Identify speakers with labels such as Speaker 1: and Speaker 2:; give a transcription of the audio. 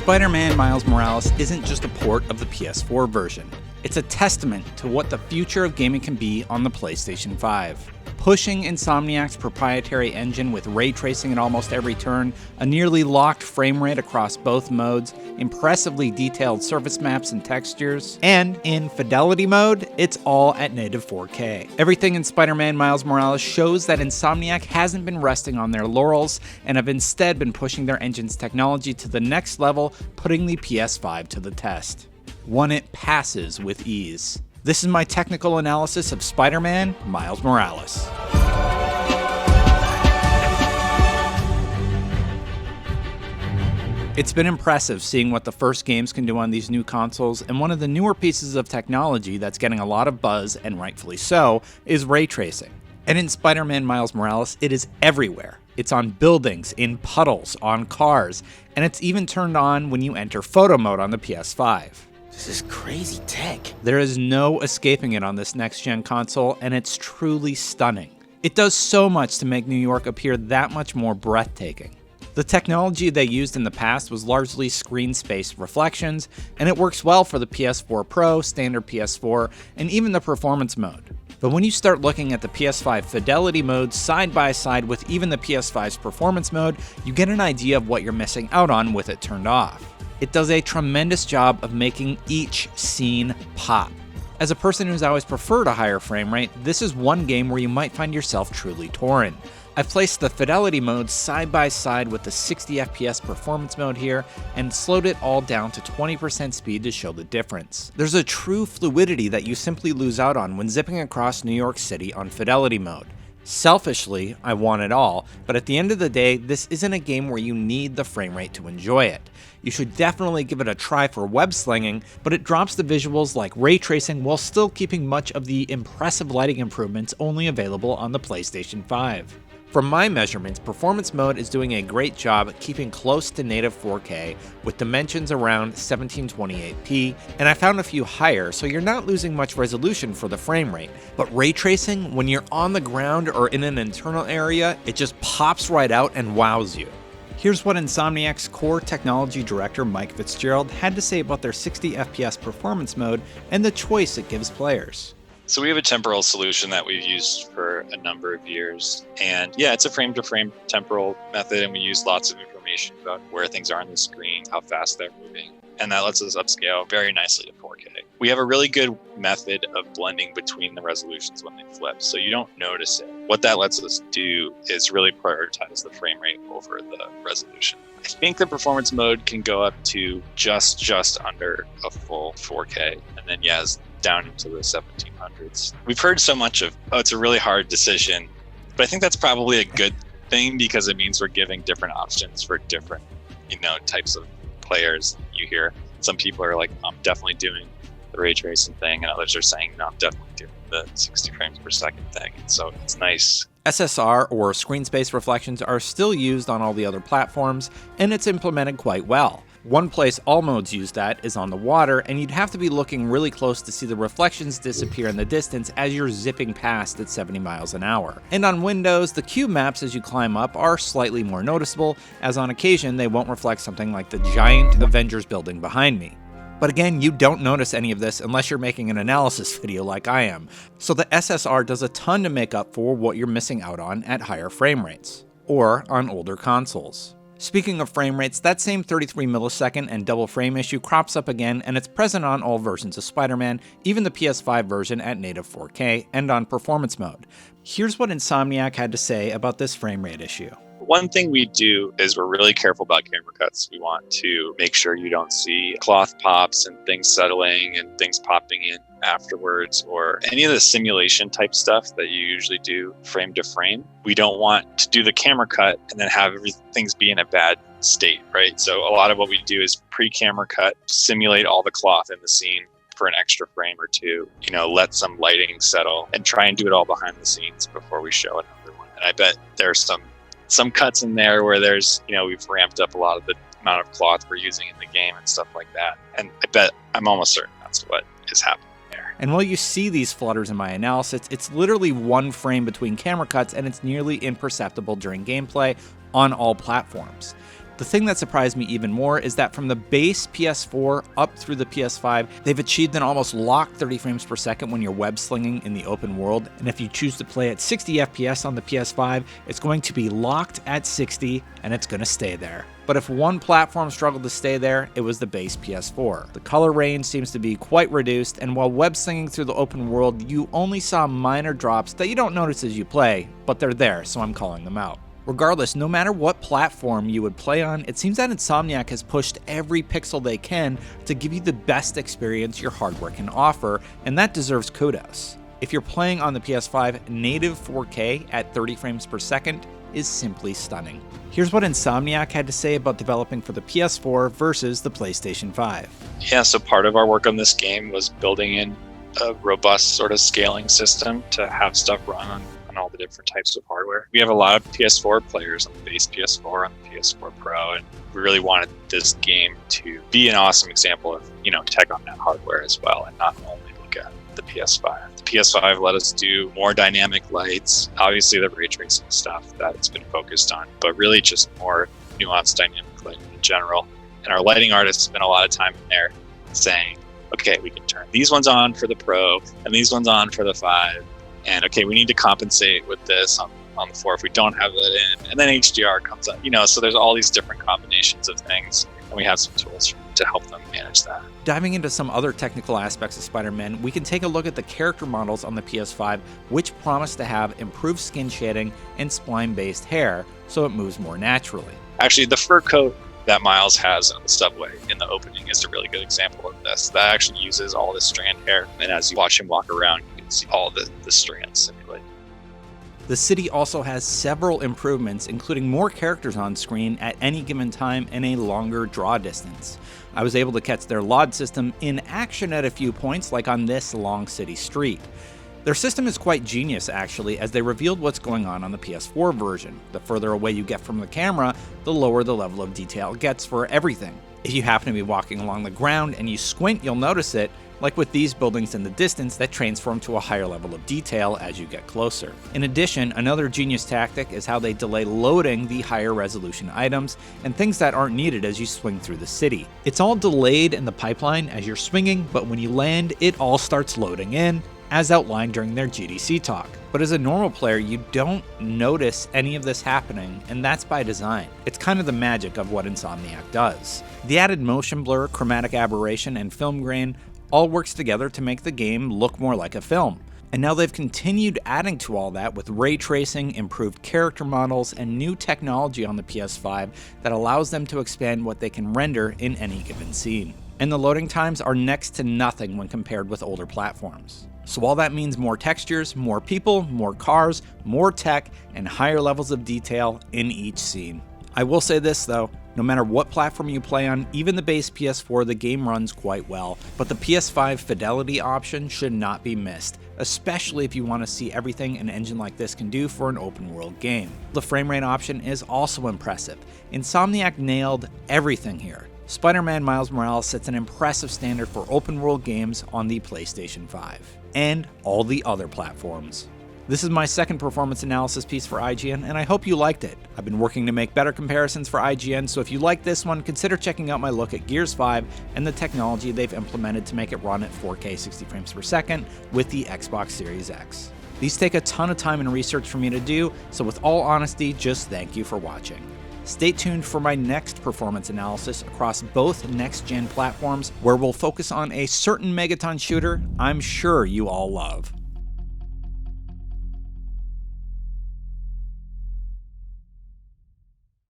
Speaker 1: Spider-Man Miles Morales isn't just a port of the PS4 version. It's a testament to what the future of gaming can be on the PlayStation 5. Pushing Insomniac's proprietary engine with ray tracing at almost every turn, a nearly locked frame rate across both modes, impressively detailed surface maps and textures, and in Fidelity mode, it's all at native 4K. Everything in Spider-Man Miles Morales shows that Insomniac hasn't been resting on their laurels and have instead been pushing their engine's technology to the next level, putting the PS5 to the test. One it passes with ease. This is my technical analysis of Spider-Man Miles Morales. It's been impressive seeing what the first games can do on these new consoles, and one of the newer pieces of technology that's getting a lot of buzz, and rightfully so, is ray tracing. And in Spider-Man Miles Morales, it is everywhere. It's on buildings, in puddles, on cars, and it's even turned on when you enter photo mode on the PS5.
Speaker 2: This is crazy tech.
Speaker 1: There is no escaping it on this next-gen console, and it's truly stunning. It does so much to make New York appear that much more breathtaking. The technology they used in the past was largely screen space reflections, and it works well for the PS4 Pro, standard PS4, and even the performance mode. But when you start looking at the PS5 Fidelity mode side by side with even the PS5's performance mode, you get an idea of what you're missing out on with it turned off. It does a tremendous job of making each scene pop. As a person who's always preferred a higher frame rate, this is one game where you might find yourself truly torn. I've placed the Fidelity mode side by side with the 60 FPS performance mode here and slowed it all down to 20% speed to show the difference. There's a true fluidity that you simply lose out on when zipping across New York City on Fidelity mode. Selfishly, I want it all, but at the end of the day, this isn't a game where you need the frame rate to enjoy it. You should definitely give it a try for web slinging, but it drops the visuals like ray tracing while still keeping much of the impressive lighting improvements only available on the PlayStation 5. From my measurements, performance mode is doing a great job keeping close to native 4K with dimensions around 1728p, and I found a few higher, so you're not losing much resolution for the frame rate. But ray tracing, when you're on the ground or in an internal area, it just pops right out and wows you. Here's what Insomniac's core technology director Mike Fitzgerald had to say about their 60 FPS performance mode and the choice it gives players.
Speaker 3: So we have a temporal solution that we've used for a number of years. And yeah, it's a frame-to-frame temporal method, and we use lots of information about where things are on the screen, how fast they're moving. And that lets us upscale very nicely to 4K. We have a really good method of blending between the resolutions when they flip, so you don't notice it. What that lets us do is really prioritize the frame rate over the resolution. I think the performance mode can go up to just under a full 4K, and then yes, down into the 1700s. We've heard so much of, it's a really hard decision, but I think that's probably a good thing because it means we're giving different options for different, types of players. You hear some people are like, I'm definitely doing the ray tracing thing, and others are saying, no, I'm definitely doing the 60 frames per second thing. And so it's nice.
Speaker 1: SSR, or screen space reflections, are still used on all the other platforms, and it's implemented quite well. One place all modes use that is on the water, and you'd have to be looking really close to see the reflections disappear in the distance as you're zipping past at 70 miles an hour. And on Windows, the cube maps as you climb up are slightly more noticeable, as on occasion they won't reflect something like the giant Avengers building behind me. But again, you don't notice any of this unless you're making an analysis video like I am, so the SSR does a ton to make up for what you're missing out on at higher frame rates, or on older consoles. Speaking of frame rates, that same 33 millisecond and double frame issue crops up again, and it's present on all versions of Spider-Man, even the PS5 version at native 4K, and on performance mode. Here's what Insomniac had to say about this frame rate issue.
Speaker 3: One thing we do is we're really careful about camera cuts. We want to make sure you don't see cloth pops and things settling and things popping in afterwards, or any of the simulation type stuff that you usually do frame to frame. We don't want to do the camera cut and then have things be in a bad state, right? So a lot of what we do is pre-camera cut, simulate all the cloth in the scene for an extra frame or two, let some lighting settle and try and do it all behind the scenes before we show another one. And I bet there's some cuts in there where there's, we've ramped up a lot of the amount of cloth we're using in the game and stuff like that. And I'm almost certain that's what is happening there.
Speaker 1: And while you see these flutters in my analysis, it's literally one frame between camera cuts, and it's nearly imperceptible during gameplay on all platforms. The thing that surprised me even more is that from the base PS4 up through the PS5, they've achieved an almost locked 30 frames per second when you're web slinging in the open world, and if you choose to play at 60 FPS on the PS5, it's going to be locked at 60, and it's going to stay there. But if one platform struggled to stay there, it was the base PS4. The color range seems to be quite reduced, and while web slinging through the open world, you only saw minor drops that you don't notice as you play, but they're there, so I'm calling them out. Regardless, no matter what platform you would play on, it seems that Insomniac has pushed every pixel they can to give you the best experience your hardware can offer, and that deserves kudos. If you're playing on the PS5, native 4K at 30 frames per second is simply stunning. Here's what Insomniac had to say about developing for the PS4 versus the PlayStation 5.
Speaker 3: Yeah, so part of our work on this game was building in a robust sort of scaling system to have stuff run on all the different types of hardware. We have a lot of PS4 players on the base PS4, on the PS4 Pro, and we really wanted this game to be an awesome example of, tech on that hardware as well, and not only look at the PS5. The PS5 let us do more dynamic lights, obviously the ray tracing stuff that it's been focused on, but really just more nuanced dynamic lighting in general. And our lighting artists spent a lot of time in there saying, okay, we can turn these ones on for the Pro and these ones on for the 5. And okay, we need to compensate with this on the 4 if we don't have that in. And then HDR comes up, so there's all these different combinations of things. And we have some tools to help them manage that.
Speaker 1: Diving into some other technical aspects of Spider-Man, we can take a look at the character models on the PS5, which promise to have improved skin shading and spline-based hair, so it moves more naturally.
Speaker 3: Actually, the fur coat that Miles has on the subway in the opening is a really good example of this. That actually uses all this strand hair. And as you watch him walk around, you can see all the strands simulated.
Speaker 1: The city also has several improvements, including more characters on screen at any given time and a longer draw distance. I was able to catch their LOD system in action at a few points, like on this long city street. Their system is quite genius, actually, as they revealed what's going on the PS4 version. The further away you get from the camera, the lower the level of detail gets for everything. If you happen to be walking along the ground and you squint, you'll notice it, like with these buildings in the distance that transform to a higher level of detail as you get closer. In addition, another genius tactic is how they delay loading the higher resolution items and things that aren't needed as you swing through the city. It's all delayed in the pipeline as you're swinging, but when you land, it all starts loading in, as outlined during their GDC talk. But as a normal player, you don't notice any of this happening, and that's by design. It's kind of the magic of what Insomniac does. The added motion blur, chromatic aberration, and film grain all works together to make the game look more like a film. And now they've continued adding to all that with ray tracing, improved character models, and new technology on the PS5 that allows them to expand what they can render in any given scene. And the loading times are next to nothing when compared with older platforms. So all that means more textures, more people, more cars, more tech, and higher levels of detail in each scene. I will say this though, no matter what platform you play on, even the base PS4, the game runs quite well, but the PS5 fidelity option should not be missed, especially if you want to see everything an engine like this can do for an open world game. The frame rate option is also impressive. Insomniac nailed everything here. Spider-Man Miles Morales sets an impressive standard for open world games on the PlayStation 5, and all the other platforms. This is my second performance analysis piece for IGN, and I hope you liked it. I've been working to make better comparisons for IGN, so if you like this one, consider checking out my look at Gears 5 and the technology they've implemented to make it run at 4K 60 frames per second with the Xbox Series X. These take a ton of time and research for me to do, so with all honesty, just thank you for watching. Stay tuned for my next performance analysis across both next-gen platforms, where we'll focus on a certain Megaton shooter I'm sure you all love.